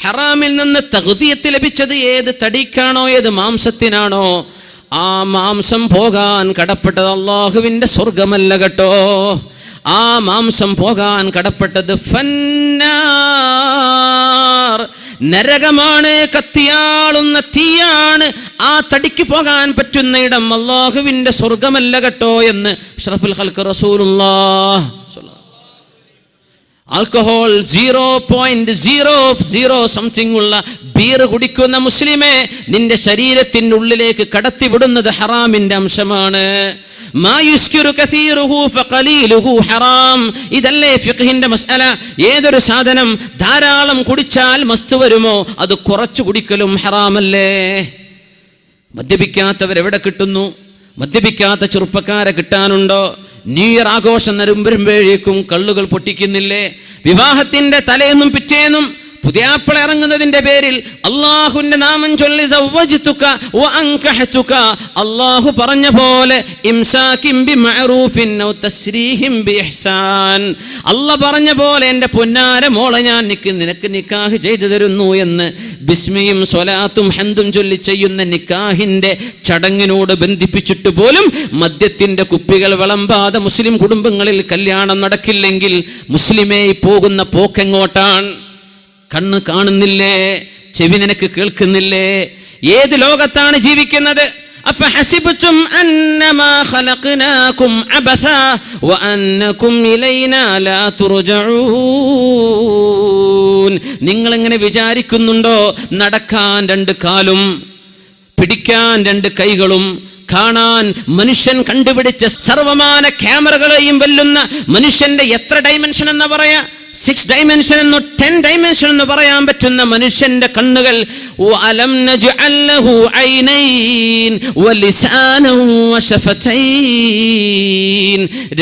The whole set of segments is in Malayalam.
ഹറാമിൽ നിന്ന് തഗ്ദിയത്ത് ലഭിച്ചത് ഏത് തടിക്കാണോ, ഏത് മാംസത്തിനാണോ, ആ മാംസം പോകാൻ കടപ്പെട്ടത് അള്ളാഹുവിൻ്റെ സ്വർഗമല്ല കേട്ടോ. ആ മാംസം പോകാൻ കടപ്പെട്ടത് ഫന്നാർ, നരകമാണ്, കത്തിയാളുന്ന തീയാണ്. ആ തടിക്ക് പോകാൻ പറ്റുന്ന ഇടം അള്ളാഹുവിൻ്റെ സ്വർഗമല്ല കേട്ടോ എന്ന് അഷ്റഫുൽ ഖൽഖ് റസൂലുള്ളാഹ്. ആൽക്കഹോൾ 0.00 സംതിങ് ഉള്ള ബീർ കുടിക്കുന്ന മുസ്ലിമേ, നിന്റെ ശരീരത്തിൻ്റെ ഉള്ളിലേക്ക് കടത്തിവിടുന്നത് ഹറാമിന്റെ അംശമാണ്. ഇതല്ലേ ഫിഖ്ഹിന്റെ മസ്അല. ഏതൊരു സാധനം ധാരാളം കുടിച്ചാൽ മസ്ത് വരുമോ, അത് കുറച്ചു കുടിക്കലും ഹറാമല്ലേ? മദ്യപിക്കാത്തവരെവിടെ കിട്ടുന്നു? മദ്യപിക്കാത്ത ചെറുപ്പക്കാരെ കിട്ടാനുണ്ടോ? ന്യൂ ഇയർ ആഘോഷം വരുമ്പോഴേക്കും കള്ളുകൾ പൊട്ടിക്കുന്നില്ലേ? വിവാഹത്തിന്റെ തലേന്നും പിറ്റേന്നും പുതിയാപ്പിള ഇറങ്ങുന്നതിന്റെ പേരിൽ അള്ളാഹുവിന്റെ നാമം ചൊല്ലി സവ്വജ്തുക വഅൻകഹതുക, അള്ളാഹു പറഞ്ഞ പോലെ ഇംസാകിൻ ബിമഅറൂഫിൻ ഔ തസ്രീഹിൻ ബിഇഹ്സാൻ, അള്ളാഹ് പറഞ്ഞ പോലെ എൻ്റെ പൊന്നാര മോളെ ഞാൻ നിനക്ക് നിക്കാഹ് ചെയ്തു തരുന്നു എന്ന് ബിസ്മിയും സ്വലാത്തും ഹംദും ചൊല്ലി ചെയ്യുന്ന നിക്കാഹിന്റെ ചടങ്ങിനോട് ബന്ധിപ്പിച്ചിട്ട് പോലും മദ്യത്തിന്റെ കുപ്പികൾ വിളമ്പാതെ മുസ്ലിം കുടുംബങ്ങളിൽ കല്യാണം നടക്കില്ലെങ്കിൽ മുസ്ലിമേ പോകുന്ന പോക്കെങ്ങോട്ടാണ്? കണ്ണ് കാണുന്നില്ലേ? ചെവി നിനക്ക് കേൾക്കുന്നില്ലേ? ഏത് ലോകത്താണ് ജീവിക്കുന്നത്? അഫഹസിബ്തും അന്നമാ ഖലഖനാകും അബസാ വഅന്നകും ഇലൈനാ ലാ തുർജഊൻ. നിങ്ങൾ എങ്ങനെ വിചാരിക്കുന്നുണ്ടോ നടക്കാൻ രണ്ട് കാലും, പിടിക്കാൻ രണ്ട് കൈകളും, കാണാൻ മനുഷ്യൻ കണ്ടുപിടിച്ച സർവമാന ക്യാമറകളെയും വെല്ലുന്ന മനുഷ്യന്റെ എത്ര ഡൈമെൻഷൻ എന്ന് പറയാ? 6 ഡൈമെൻഷൻ എന്നോ 10 ഡൈമെൻഷൻ എന്ന് പറയാൻ പറ്റുന്ന മനുഷ്യന്റെ കണ്ണുകൾ. വഅലം നജ്അൽ ലഹു ഐനൈൻ വലിസാനൻ വശഫതൈൻ,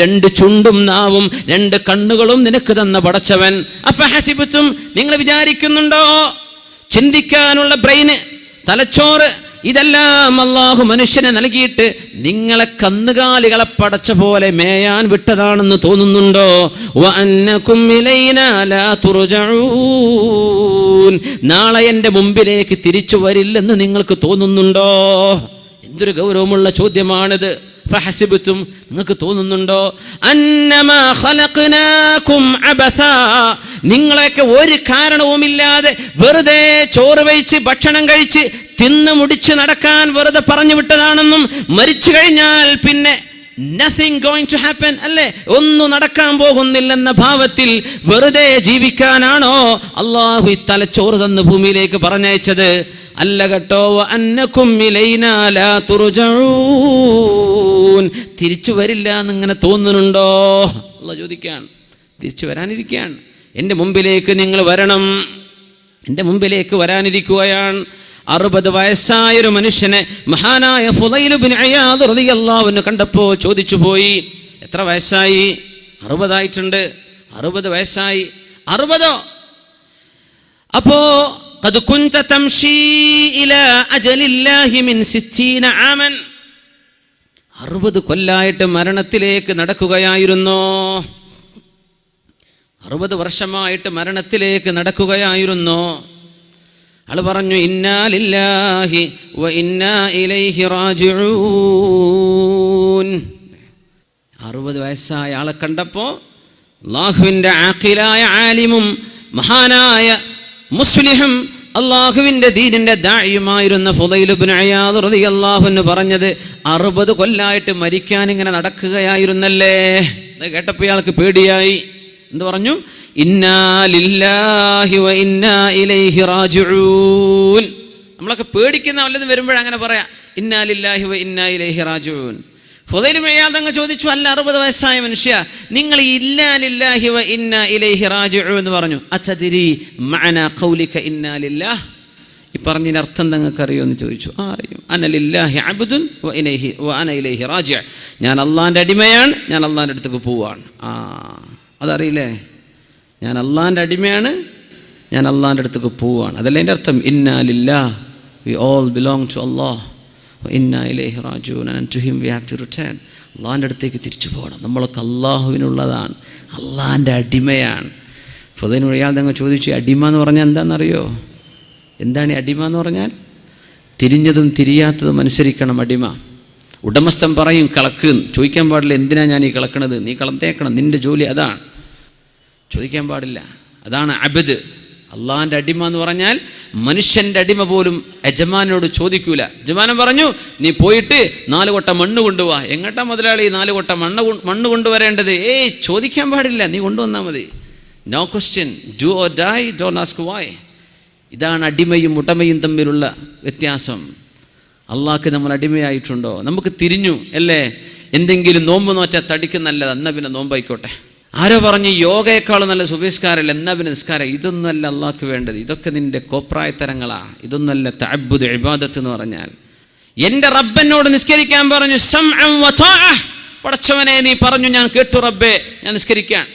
രണ്ട് ചുണ്ടും നാവും രണ്ട് കണ്ണുകളും നിനക്ക് തന്ന പടച്ചവൻ. അഫഹസിബ്തും, നിങ്ങൾ വിചാരിക്കുന്നുണ്ടോ ചിന്തിക്കാനുള്ള ബ്രെയിന്, തലച്ചോറ്, ഇതെല്ലാം അല്ലാഹു മനുഷ്യനെ നൽകിയിട്ട് നിങ്ങളെ കന്നുകാലികളെ പടച്ച പോലെ മേയാൻ വിട്ടതാണെന്ന് തോന്നുന്നുണ്ടോ? വഅന്നകും ഇലൈനാ ലാ തുർജഊൻ, നാളെ എൻ്റെ മുമ്പിലേക്ക് തിരിച്ചു വരില്ലെന്ന് നിങ്ങൾക്ക് തോന്നുന്നുണ്ടോ? എന്തൊരു ഗൗരവമുള്ള ചോദ്യമാണിത്. ഫഹസിബ്തും, നിങ്ങൾക്ക് തോന്നുന്നുണ്ടോ അന്നമാ ഖലഖനാകും അബസാ, നിങ്ങളെയൊക്കെ ഒരു കാരണവുമില്ലാതെ വെറുതെ ചോറ് വെച്ച് ഭക്ഷണം കഴിച്ച് തിന്ന് മുടിച്ച് നടക്കാൻ വെറുതെ പറഞ്ഞു വിട്ടതാണെന്നും മരിച്ചു കഴിഞ്ഞാൽ പിന്നെ nothing going to happen, അല്ലേ, ഒന്നും നടക്കാൻ പോകുന്നില്ലെന്ന ഭാവത്തിൽ വെറുതെ ജീവിക്കാനാണോ അള്ളാഹു ഈ തലച്ചോറ് തന്ന് ഭൂമിയിലേക്ക് പറഞ്ഞയച്ചത്? അല്ല കേട്ടോ. വഅന്നകും ഇലൈനാ ലാ തുർജഊൻ, തിരിച്ചു വരില്ല എന്നിങ്ങനെ തോന്നുന്നുണ്ടോ? അള്ളാഹ് ചോദിക്കുകയാണ്. തിരിച്ചു വരാനിരിക്കുകയാണ്. എൻ്റെ മുമ്പിലേക്ക് നിങ്ങൾ വരണം. എൻ്റെ മുമ്പിലേക്ക് വരാനിരിക്കുകയാണ്. 60 വയസ്സായൊരു മനുഷ്യനെ മഹാനായ ഫുളൈൽ ഇബ്നു ഇയാദ് റളിയല്ലാഹു അൻഹു കണ്ടപ്പോൾ ചോദിച്ചു പോയി, എത്ര വയസ്സായി? 60 ആയിട്ടുണ്ട്. 60 വയസ്സായി. 60 അപ്പോ ഖദ് കുൻത തംശി ഇലാ അജലില്ലാഹി മിൻ 60 ആമൻ, 60 കൊല്ലായിട്ട് മരണത്തിലേക്ക് നടക്കുകയായിരുന്നു. 60 വർഷമായിട്ട് മരണത്തിലേക്ക് നടക്കുകയായിരുന്നു. ആള് പറഞ്ഞു, ഇന്നാ ലില്ലാഹി വ ഇന്നാ ഇലൈഹി റാജിഊൻ. 60 വയസ്സായ ആളെ കണ്ടപ്പോൾ അല്ലാഹുവിൻ്റെ ആഖിലായ ആലിമും മഹാനായ മുസ്ലിഹും അള്ളാഹുവിൻ്റെ ദീനിൻ്റെ ദാഇയുമായിരുന്ന ഫുളൈൽ ഇബ്നു ഇയാദ് റളിയല്ലാഹു അൻഹു പറഞ്ഞത് 60 കൊല്ലായിട്ട് മരിക്കാൻ ഇങ്ങനെ നടക്കുകയായിരുന്നല്ലേ. അത് കേട്ടപ്പോൾ ഇയാൾക്ക് പേടിയായി. എന്ത് പറഞ്ഞു? ഇന്നാ ലില്ലാഹി വ ഇന്നാ ഇലൈഹി റാജിഊൻ. നമ്മളൊക്കെ പേടിക്കുന്ന വല്ലതും വരുമ്പോഴങ്ങനെ പറയാം, ഇന്നാ ലില്ലാഹി വ ഇന്നാ ഇലൈഹി റാജിഊൻ. ഫുളൈൽ ഇബ്നു ഇയാദ് അങ്ങ് ചോദിച്ചു, അല്ല 60 വയസ്സായ മനുഷ്യ, നിങ്ങൾ ഇന്നാ ലില്ലാഹി വ ഇന്നാ ഇലൈഹി റാജിഊൻ എന്ന് പറഞ്ഞു. അതദ്രി മഅനാ ഖൗലിക ഇന്നാ ലില്ലാഹ്, ഈ പറഞ്ഞതിന് അർത്ഥം നിങ്ങൾക്ക് അറിയോ എന്ന് ചോദിച്ചു. അറിയും. അന ലില്ലാഹി അബ്ദുൻ വ അന ഇലൈഹി റാജി', ഞാൻ അള്ളാഹിൻ്റെ അടിമയാണ്, ഞാൻ അള്ളാഹിൻ്റെ അടുത്തേക്ക് പോവാണ്. അതറിയില്ലേ? ഞാൻ അള്ളാഹിൻ്റെ അടിമയാണ്, ഞാൻ അള്ളാഹിൻ്റെ അടുത്തേക്ക് പോവാണ്. അതല്ല എൻ്റെ അർത്ഥം. ഇന്നാ ലില്ലാഹ്, we all belong to Allah, വ ഇന്നാ ഇലൈഹി റാജിഊൻ, and to him we have to return. അള്ളാഹിൻ്റെ അടുത്തേക്ക് തിരിച്ചു പോകണം. നമ്മളൊക്കെ അള്ളാഹുവിനുള്ളതാണ്, അള്ളാഹിൻ്റെ അടിമയാണ്. ഫുളൈൽ ഇബ്നു ഇയാദ് അങ്ങ് ചോദിച്ചു, അടിമ എന്ന് പറഞ്ഞാൽ എന്താണെന്നറിയോ? എന്താണ് ഈ അടിമ എന്ന് പറഞ്ഞാൽ? തിരിഞ്ഞതും തിരിയാത്തതും അനുസരിക്കണം അടിമ. ഉടമസ്ഥൻ പറയും കളക്ക്, ചോദിക്കാൻ പാടില്ല എന്തിനാ ഞാൻ ഈ കളക്കണത്, നീ കളത്തേക്കണം, നിൻ്റെ ജോലി അതാണ്, ചോദിക്കാൻ പാടില്ല. അതാണ് അബ്ദ്. അള്ളാഹിൻ്റെ അടിമ എന്ന് പറഞ്ഞാൽ മനുഷ്യൻ്റെ അടിമ പോലും യജമാനോട് ചോദിക്കൂല. യജമാനൻ പറഞ്ഞു നീ പോയിട്ട് 4 കൊട്ട മണ്ണ് കൊണ്ടുപോവാ. എങ്ങോട്ടാ മുതലാളി 4 കൊട്ട മണ്ണ് കൊണ്ടുവരേണ്ടത്? ചോദിക്കാൻ പാടില്ല, നീ കൊണ്ടുവന്നാൽ മതി. No question, do or die, don't ask why. ഇതാണ് അടിമയും ഉടമയും തമ്മിലുള്ള വ്യത്യാസം. അള്ളാഹ്ക്ക് നമ്മൾ അടിമയായിട്ടുണ്ടോ? നമുക്ക് തിരിഞ്ഞു അല്ലേ? എന്തെങ്കിലും നോമ്പ് നോച്ചാൽ തടിക്ക് നല്ലത്, എന്നാൽ പിന്നെ നോമ്പായിക്കോട്ടെ. ആരോ പറഞ്ഞു യോഗയെക്കാളും നല്ല സുബഹിസ്കാരമല്ല, എന്നാൽ പിന്നെ നിസ്കാരം. ഇതൊന്നുമല്ല അള്ളാഹ്ക്ക് വേണ്ടത്. ഇതൊക്കെ നിന്റെ കോപ്രായത്തരങ്ങളാ. ഇതൊന്നല്ല തഅബ്ബുദ് ഇബാദത്ത് എന്ന് പറഞ്ഞാൽ. എൻ്റെ റബ്ബനോട് നിസ്കരിക്കാൻ പറഞ്ഞു, സമഅൻ വതഅ, പടച്ചവനെ നീ പറഞ്ഞു, ഞാൻ കേട്ടു റബ്ബേ, ഞാൻ നിസ്കരിക്കാൻ.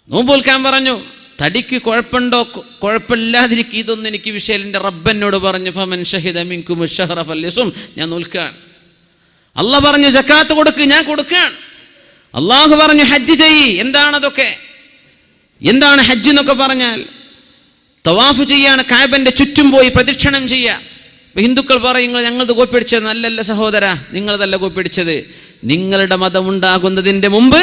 നോമ്പ് നോൽക്കാൻ പറഞ്ഞു, തടിക്ക് കുഴപ്പമുണ്ടോ കുഴപ്പമില്ലാതിരിക്കും, ഇതൊന്നും എനിക്ക് വിഷയം. എൻ്റെ റബ്ബനോട് പറഞ്ഞു ഫമൻ ഷഹിദ മിൻകും അശ്ശഹറ ഫല്യസും, ഞാൻ നോൽക്കാൻ. അള്ളാഹ് പറഞ്ഞു സക്കാത്ത് കൊടുക്ക്, ഞാൻ കൊടുക്കാൻ. അള്ളാഹു പറഞ്ഞു ഹജ്ജ് ചെയ്യ്. എന്താണതൊക്കെ? എന്താണ് ഹജ്ജ് എന്നൊക്കെ പറഞ്ഞാൽ? തവാഫ് ചെയ്യാണ്, കഅബന്റെ ചുറ്റും പോയി പ്രദക്ഷിണം ചെയ്യുക. ഹിന്ദുക്കൾ പറയും ഞങ്ങളത് കോപ്പിടിച്ചത്. നല്ലല്ല സഹോദര, നിങ്ങളതല്ല കോപ്പിടിച്ചത്. നിങ്ങളുടെ മതം ഉണ്ടാകുന്നതിന്റെ മുമ്പ്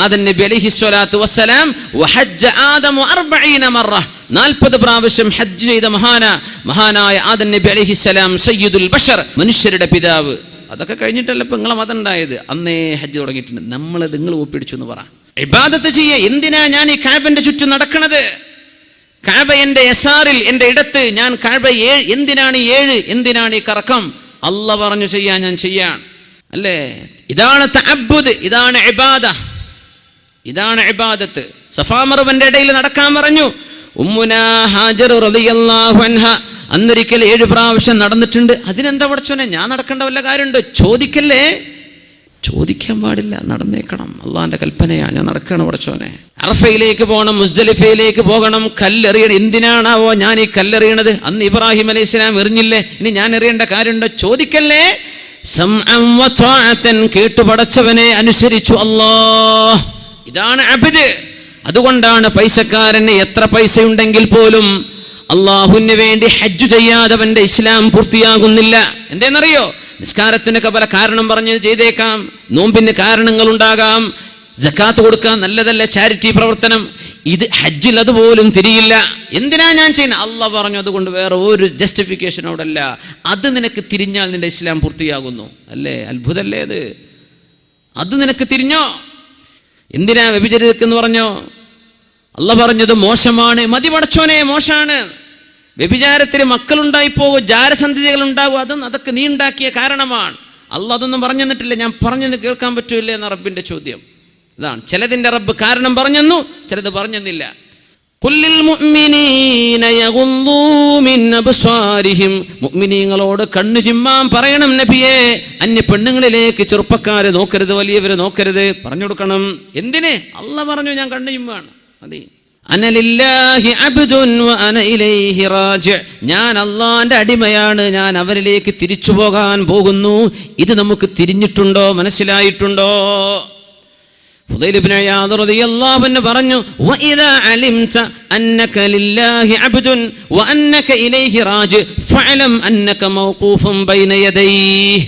ആദം നബി അലൈഹിസ്സലാത്തു വസ്സലാം വഹജ്ജ ആദമു 40 മറ, 40 പ്രാവശ്യം ഹജ്ജ് ചെയ്ത മഹാനായ ആദം നബി അലൈഹിസ്സലാം സയ്യിദുൽ ബഷർ, മനുഷ്യരുടെ പിതാവ്. അതൊക്കെ കഴിഞ്ഞിട്ടല്ല ഇപ്പൊ നിങ്ങളെ മതം ഉണ്ടായത്. അന്നേ ഹജ്ജ് തുടങ്ങിയിട്ടുണ്ട്. നമ്മളത് നിങ്ങൾ ഒപ്പിടിച്ചു എന്ന് പറ. ഇബാദത്ത് ചെയ്യ. എന്തിനാ ഞാൻ ഈ കഅബന്റെ ചുറ്റും നടക്കണത്? കഅബ എൻ്റെ യസാറിൽ, എൻ്റെ ഇടത്ത്. ഞാൻ കഅബ എന്തിനാണ് 7? എന്തിനാണ് ഈ കറക്കം? അല്ലാഹ് പറഞ്ഞു ചെയ്യാൻ, ഞാൻ ചെയ്യാൻ അല്ലേ? ഇതാണ് തഅബ്ബുദ്, ഇതാണ് ഇബാദ, ഇതാണ് ഇബാദത്ത്. സഫാ മർവന്റെ ഇടയിൽ നടക്കാൻ പറഞ്ഞു. ഉമ്മുനാ ഹാജർ റളിയല്ലാഹു അൻഹ അന്നൊരിക്കൽ 7 പ്രാവശ്യം നടന്നിട്ടുണ്ട്. അതിനെന്താ പടച്ചോനെ, ഞാൻ നടക്കേണ്ട വല്ല കാര്യമുണ്ട്? ചോദിക്കല്ലേ, ചോദിക്കാൻ പാടില്ല, നടന്നേക്കണം. അള്ളാഹിന്റെ കൽപ്പനയാ, ഞാൻ നടക്കണം പടച്ചോനെ. അറഫയിലേക്ക് പോകണം, മുസ്ദലിഫയിലേക്ക് പോകണം, കല്ലെറിയണം. എന്തിനാണാവോ ഞാൻ ഈ കല്ലെറിയണത്? അന്ന് ഇബ്രാഹിം അലൈഹിസ്സലാം എറിഞ്ഞില്ലേ, ഇനി ഞാൻ എറിയേണ്ട കാര്യമുണ്ടോ? ചോദിക്കല്ലേ. സമഅൻ വതഅതൻ, കേട്ടു പടച്ചവനെ അനുസരിച്ചു അല്ലാഹ്. ഇതാണ് അബ്ദ്. അതുകൊണ്ടാണ് പൈസക്കാരന് എത്ര പൈസയുണ്ടെങ്കിൽ പോലും അള്ളാഹുവിന് വേണ്ടി ഹജ്ജ് ചെയ്യാതവന്റെ ഇസ്ലാം പൂർത്തിയാകുന്നില്ല. എന്തേന്നറിയോ? നിസ്കാരത്തിനൊക്കെ പല കാരണം പറഞ്ഞ് ചെയ്തേക്കാം, നോമ്പിന് കാരണങ്ങൾ ഉണ്ടാകാം, സക്കാത്ത് കൊടുക്കാൻ നല്ലതല്ല, ചാരിറ്റി പ്രവർത്തനം. ഇത് ഹജ്ജിൽ അതുപോലും തിരിയില്ല. എന്തിനാ ഞാൻ ചെയ്യുന്നത്? അള്ളാഹ് പറഞ്ഞു, അതുകൊണ്ട് വേറെ ഒരു ജസ്റ്റിഫിക്കേഷൻ അവിടെ അല്ല. അത് നിനക്ക് തിരിഞ്ഞാൽ നിന്റെ ഇസ്ലാം പൂർത്തിയാകുന്നു. അല്ലേ? അത്ഭുതല്ലേ അത്? അത് നിനക്ക് തിരിഞ്ഞോ? എന്തിനാ വ്യഭിചരിക്കെന്ന് പറഞ്ഞോ? അള്ളാഹ് പറഞ്ഞത് മോശമാണ്. മതി പടച്ചോനെ, മോശമാണ്. വ്യഭിചാരത്തിൽ മക്കളുണ്ടായിപ്പോകും, ജാരസന്ധതികൾ ഉണ്ടാകും. അതൊക്കെ നീ ഉണ്ടാക്കിയ കാരണമാണ്. അള്ളാഹ് അതൊന്നും പറഞ്ഞു തന്നിട്ടില്ല. ഞാൻ പറഞ്ഞെന്ന് കേൾക്കാൻ പറ്റൂല്ലേ എന്ന റബ്ബിന്റെ ചോദ്യം. ഇതാണ് ചിലതിന്റെ റബ്ബ് കാരണം പറഞ്ഞെന്നു, ചിലത് പറഞ്ഞെന്നില്ല. ഖുല്ലിൽ മുഅ്മിനീന യഗുദ്ദൂ മിൻ അബ്സാരിഹിം, മുഅ്മിനീങ്ങളോട് കണ്ണു ചിമ്മാൻ പറയണം നബിയേ. അന്യ പെണ്ണുങ്ങളിലേക്ക് ചെറുപ്പക്കാരെ നോക്കരുത്, വലിയവരെ നോക്കരുത്, പറഞ്ഞു കൊടുക്കണം. എന്തിന്? അള്ളാഹ് പറഞ്ഞു ഞാൻ കണ്ണു ചിമ്മാണ്. അതെ, അനലില്ലാഹി അബ്ദുൻ വ അന ഇലൈഹി റാജി, ഞാൻ അള്ളാന്റെ അടിമയാണ്, ഞാൻ അവരിലേക്ക് തിരിച്ചു പോകാൻ പോകുന്നു. ഇത് നമുക്ക് തിരിഞ്ഞിട്ടുണ്ടോ? മനസ്സിലായിട്ടുണ്ടോ? ഫുദൈൽ ഇബ്നു ഇയാദ് റളിയല്ലാഹു അൻഹു പറഞ്ഞു, വഇദാ അലിംത അന്നക ലില്ലാഹി അബ്ദുൻ വ അന്നക ഇലൈഹി റാജി ഫഅലം അന്നക മൗഖൂഫുൻ ബൈന യദൈഹി.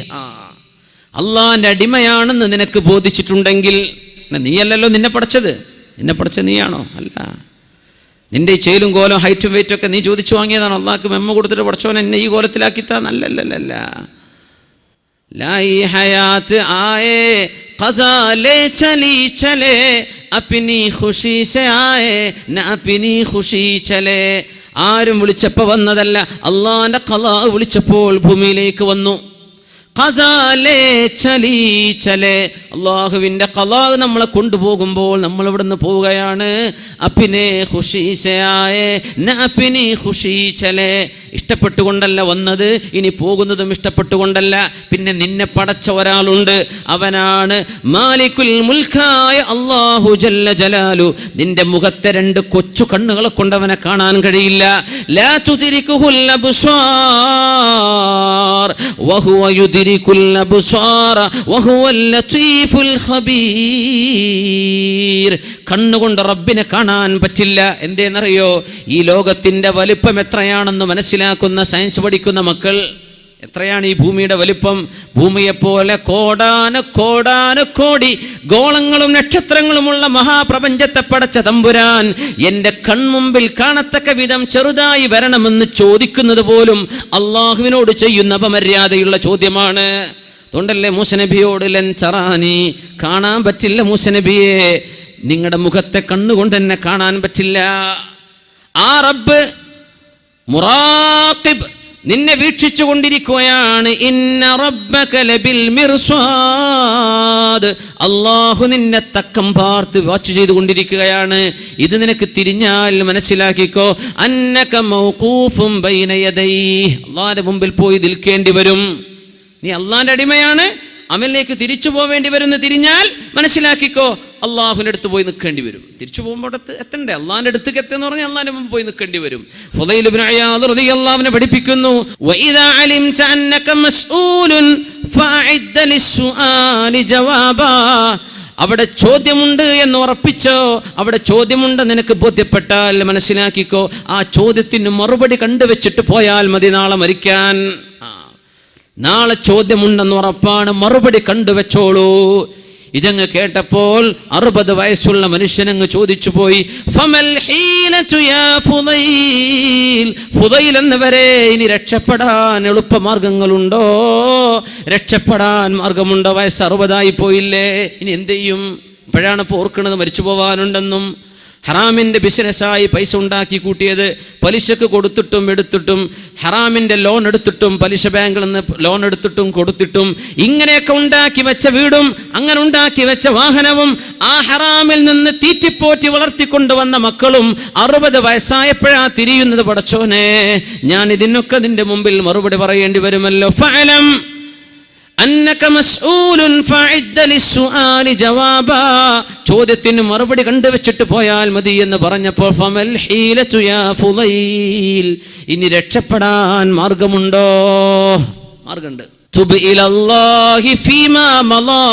അള്ളാന്റെ അടിമയാണെന്ന് നിനക്ക് ബോധിച്ചിട്ടുണ്ടെങ്കിൽ, നീയല്ലല്ലോ നിന്നെ പഠിച്ചത്, നിന്നെ പഠിച്ച നീയാണോ? അല്ല. നിന്റെ ഈ ചേലും കോലം ഹൈറ്റും വെയിറ്റും ഒക്കെ നീ ചോദിച്ചു വാങ്ങിയതാണ്. അള്ളാഹ്ക്ക് മെമ്മ കൊടുത്തിട്ട് പഠിച്ചോൻ എന്നെ ഈ കോലത്തിലാക്കിത്താ? നല്ലല്ല. ലായി ഹയാത്ത് ആയേ ഖസാ ലേ ചലി ചലേ അപ്നി ഖുശി സേ ആയേ ന അപ്നി ഖുശി ചലേ. ആരും വിളിച്ചപ്പോൾ വന്നതല്ല, അള്ളാന്റെ ഖലാ വിളിച്ചപ്പോൾ ഭൂമിയിലേക്ക് വന്നു. അള്ളാഹുവിന്റെ ഖലാ നമ്മളെ കൊണ്ടുപോകുമ്പോൾ നമ്മൾ ഇവിടുന്ന് പോവുകയാണ്. അപ്പിനെ ഖുശീസയായേ ന അപ്പിനി ഖുശീചലേ. ഇഷ്ടപ്പെട്ടുകൊണ്ടല്ല വന്നത്, ഇനി പോകുന്നതും ഇഷ്ടപ്പെട്ടുകൊണ്ടല്ല. പിന്നെ നിന്നെ പടച്ച ഒരാളുണ്ട്, അവനാണ് മാലിക്കുൽ മുൽക്കായ അല്ലാഹു ജല്ല ജലാലു. നിന്റെ മുഖത്തെ 2 കൊച്ചു കണ്ണുകളെ കൊണ്ട് അവനെ കാണാൻ കഴിയില്ല. ലാ തുദ്രികുഹുൽ അബ്സാർ വഹുവ യുദ്രി യുദ്രികുൽ അബ്സാറ വഹുവൽ ലതീഫുൽ ഖബീർ. കണ്ണുകൊണ്ട് റബ്ബിനെ കാണാൻ പറ്റില്ല. എന്തേന്നറിയോ? ഈ ലോകത്തിന്റെ വലിപ്പം എത്രയാണെന്ന് മനസ്സിലാക്കുന്ന സയൻസ് പഠിക്കുന്ന മക്കൾ, എത്രയാണ് ഈ ഭൂമിയുടെ വലിപ്പം? ഭൂമിയെപ്പോലെ കോടാനുകോടി ഗോളങ്ങളും നക്ഷത്രങ്ങളുമുള്ള മഹാപ്രപഞ്ചത്തെ പടച്ച തമ്പുരാൻ എൻ്റെ കൺമുമ്പിൽ കാണത്തക്ക വിധം ചെറുതായി വരണമെന്ന് ചോദിക്കുന്നത് പോലും അള്ളാഹുവിനോട് ചെയ്യുന്ന അപമര്യാദയുള്ള ചോദ്യമാണ്. അതുകൊണ്ടല്ലേ മൂസനബിയോട് ലൻ ചറാനി, കാണാൻ പറ്റില്ല മൂസനബിയെ, നിങ്ങളുടെ മുഖത്തെ കണ്ണുകൊണ്ട് തന്നെ കാണാൻ പറ്റില്ല. ആ റബ്ബ് മുറാഖിബ്, നിന്നെ വീക്ഷിച്ചു കൊണ്ടിരിക്കുകയാണ്. ഇന്ന റബ്ബക ലബിൽ മിർസാദ്, അല്ലാഹു നിന്നെ തക്കം പാർത്ത് വാച്ച് ചെയ്തുകൊണ്ടിരിക്കുകയാണ്. ഇത് നിനക്ക് തിരിഞ്ഞാൽ മനസ്സിലാക്കിക്കോ, അന്നക മൗഖൂഫും ബൈന യദൈഹി, അല്ലാഹുവിന്റെ മുമ്പിൽ പോയി നിൽക്കേണ്ടി വരും. നീ അല്ലാഹുവിന്റെ അടിമയാണ്, അവനിലേക്ക് തിരിച്ചു പോവേണ്ടി വരുന്ന തിരിഞ്ഞാൽ മനസ്സിലാക്കിക്കോ, അള്ളാഹുവിൻ്റെ അടുത്ത് പോയി നിൽക്കേണ്ടി വരും. തിരിച്ചു പോകുമ്പോൾ എത്തണ്ടേ? അള്ളാഹിന്റെ അടുത്തേക്ക് എത്തുന്ന പറഞ്ഞാൽ അള്ളാഹിന്റെ മുമ്പ് പോയി നിൽക്കേണ്ടി വരും. ഫുദൈൽ ഇബ്നു ഇയാദ് റളിയല്ലാഹു അൻഹു പഠിപ്പിക്കുന്നു, വഇദാ അലിംത അന്നക മസ്ഊലുൻ ഫഅഇദ്ദ ലിസ്സുആലി ജവാബാ. അവിടെ ചോദ്യമുണ്ട് എന്ന് ഉറപ്പിച്ചോ, അവിടെ ചോദ്യമുണ്ട് നിനക്ക് ബോധ്യപ്പെട്ടാൽ മനസ്സിലാക്കിക്കോ, ആ ചോദ്യത്തിന് മറുപടി കണ്ടുവെച്ചിട്ട് പോയാൽ മതി നാളെ മരിക്കാൻ. നാളെ ചോദ്യമുണ്ടെന്ന് ഉറപ്പാണ്, മറുപടി കണ്ടുവെച്ചോളൂ. ഇതങ്ങ് കേട്ടപ്പോൾ 60 വയസ്സുള്ള മനുഷ്യനങ്ങ് ചോദിച്ചു പോയി, ഫമൽ ഹീലതു യാ ഫുദൈൽ, ഫുദൈൽ എന്നവരെ ഇനി രക്ഷപ്പെടാൻ എളുപ്പമാർഗങ്ങളുണ്ടോ? രക്ഷപ്പെടാൻ മാർഗമുണ്ടോ? വയസ്സ് 60 പോയില്ലേ, ഇനി എന്ത് ചെയ്യും? ഇപ്പോഴാണ് ഇപ്പോൾ ഓർക്കുന്നത് മരിച്ചു പോവാനുണ്ടെന്നും. ഹറാമിൻ്റെ ബിസിനസ്സായി പൈസ ഉണ്ടാക്കി കൂട്ടിയത്, പലിശക്ക് കൊടുത്തിട്ടും എടുത്തിട്ടും, ഹറാമിൻ്റെ ലോൺ എടുത്തിട്ടും, പലിശ ബാങ്കിൽ നിന്ന് ലോൺ എടുത്തിട്ടും കൊടുത്തിട്ടും, ഇങ്ങനെയൊക്കെ ഉണ്ടാക്കി വെച്ച വീടും അങ്ങനെ ഉണ്ടാക്കി വെച്ച വാഹനവും ആ ഹറാമിൽ നിന്ന് തീറ്റിപ്പോറ്റി വളർത്തിക്കൊണ്ടുവന്ന മക്കളും 60 വയസ്സായപ്പോഴാ തിരിയുന്നത്. പടച്ചോനെ, ഞാൻ ഇതിനൊക്കെ നിന്റെ മുമ്പിൽ മറുപടി പറയേണ്ടി വരുമല്ലോ. ഫഅലം അന്നക മസ്ഊലുൻ ഫഅഇദ്ദ ലിസ്സുആലി ജവാബാ, ചോദ്യത്തിന് മറുപടി കണ്ടുവെച്ചിട്ട് പോയാൽ മതി എന്ന് പറഞ്ഞപ്പോൾ ഫമൽ ഹീലതു യാ ഫുദൈൽ, ഇനി രക്ഷപ്പെടാൻ മാർഗമുണ്ടോ? മാർഗമുണ്ട്. തുബ് ഇലല്ലാഹി ഫീമാ മളാ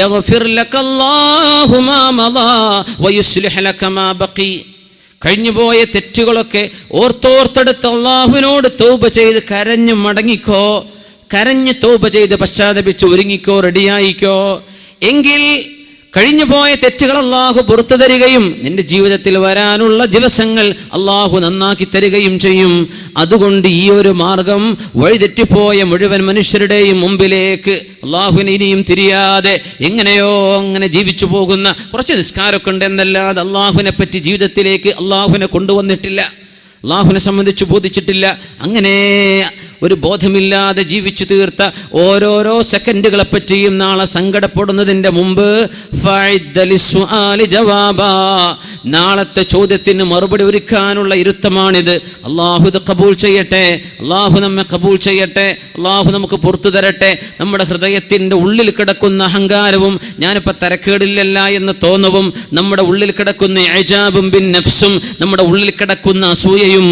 യഗ്ഫിർ ലകല്ലാഹു മാ മളാ വയുസ്ലിഹ് ലക മാ ബഖി. കഴിഞ്ഞുപോയ തെറ്റുകളൊക്കെ ഓർത്തെടുത്ത് അല്ലാഹുവിനോട് തൗബ ചെയ്ത് കരഞ്ഞു മടങ്ങിക്കോ, കരഞ്ഞ് തൗബ ചെയ്ത് പശ്ചാത്തപിച്ച് ഒരുങ്ങിക്കോ, റെഡിയായിക്കോ. എങ്കിൽ കഴിഞ്ഞുപോയ തെറ്റുകൾ അള്ളാഹു പുറത്തു തരികയും നിന്റെ ജീവിതത്തിൽ വരാനുള്ള ദിവസങ്ങൾ അള്ളാഹു നന്നാക്കി തരികയും ചെയ്യും. അതുകൊണ്ട് ഈ ഒരു മാർഗം വഴിതെറ്റിപ്പോയ മുഴുവൻ മനുഷ്യരുടെയും മുമ്പിലേക്ക് അള്ളാഹുവിനെ ഇനിയും തിരിയാതെ എങ്ങനെയോ അങ്ങനെ ജീവിച്ചു പോകുന്ന കുറച്ച് നിസ്കാരമൊക്കെ ഉണ്ട് എന്നല്ലാതെ അള്ളാഹുവിനെ പറ്റി ജീവിതത്തിലേക്ക് അള്ളാഹുവിനെ കൊണ്ടുവന്നിട്ടില്ല, അള്ളാഹുവിനെ സംബന്ധിച്ച് ബോധിച്ചിട്ടില്ല. അങ്ങനെ ഒരു ബോധമില്ലാതെ ജീവിച്ചു തീർത്ത ഓരോരോ സെക്കൻഡുകളെ പറ്റിയും നാളെ സങ്കടപ്പെടുന്നതിൻ്റെ മുമ്പ് നാളത്തെ ചോദ്യത്തിന് മറുപടി ഒരുക്കാനുള്ള ഇരുത്തമാണിത്. അള്ളാഹു ഇത് കബൂൽ ചെയ്യട്ടെ, അള്ളാഹു നമ്മെ കബൂൽ ചെയ്യട്ടെ, അള്ളാഹു നമുക്ക് പുറത്തു തരട്ടെ. നമ്മുടെ ഹൃദയത്തിൻ്റെ ഉള്ളിൽ കിടക്കുന്ന അഹങ്കാരവും ഞാനിപ്പോൾ തരക്കേടില്ലല്ല എന്ന് തോന്നവും, നമ്മുടെ ഉള്ളിൽ കിടക്കുന്ന ഇജാബും ബിൻ നഫ്സും, നമ്മുടെ ഉള്ളിൽ കിടക്കുന്ന അസൂയയും,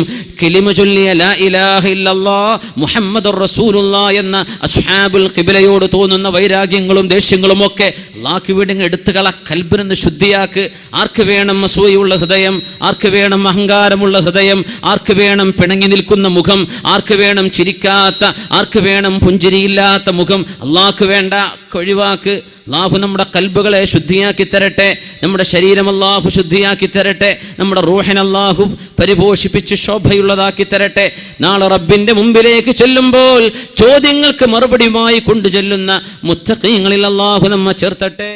കലിമ ചൊല്ലിയ ലാ ഇലാഹ ഇല്ലല്ലാഹ് മുഹമ്മദുർ റസൂലുള്ളാഹ് എന്ന അസ്ഹാബുൽ ഖിബ്ലയോട് തോന്നുന്ന വൈരാഗ്യങ്ങളും ദേഷ്യങ്ങളും ഒക്കെ അല്ലാഹു വീടുങ്ങ് എടുത്തുകള, കൽബിൽ നിന്ന് ശുദ്ധിയാക്ക്. ആർക്ക് വേണം അസൂയുള്ള ഹൃദയം? ആർക്ക് വേണം അഹങ്കാരമുള്ള ഹൃദയം? ആർക്ക് വേണം പിണങ്ങി നിൽക്കുന്ന മുഖം? ആർക്ക് വേണം ചിരിക്കാത്ത, ആർക്ക് വേണം പുഞ്ചിരിയില്ലാത്ത മുഖം? അല്ലാഹു വേണ്ട, ഒഴിവാക്ക്. അല്ലാഹു നമ്മുടെ കൽബുകളെ ശുദ്ധിയാക്കി തരട്ടെ, നമ്മുടെ ശരീരം അല്ലാഹു ശുദ്ധിയാക്കി തരട്ടെ, നമ്മുടെ റൂഹിനെ അല്ലാഹു പരിപോഷിപ്പിച്ച് ശോഭയുള്ളതാക്കി തരട്ടെ. നാളെ റബ്ബിന്റെ മുമ്പിലേക്ക് ചെല്ലുമ്പോൾ ചോദ്യങ്ങൾക്ക് മറുപടിയുമായി കൊണ്ടു ചെല്ലുന്ന മുത്തഖീങ്ങളിൽ അല്ലാഹു നമ്മെ ചേർത്തട്ടെ.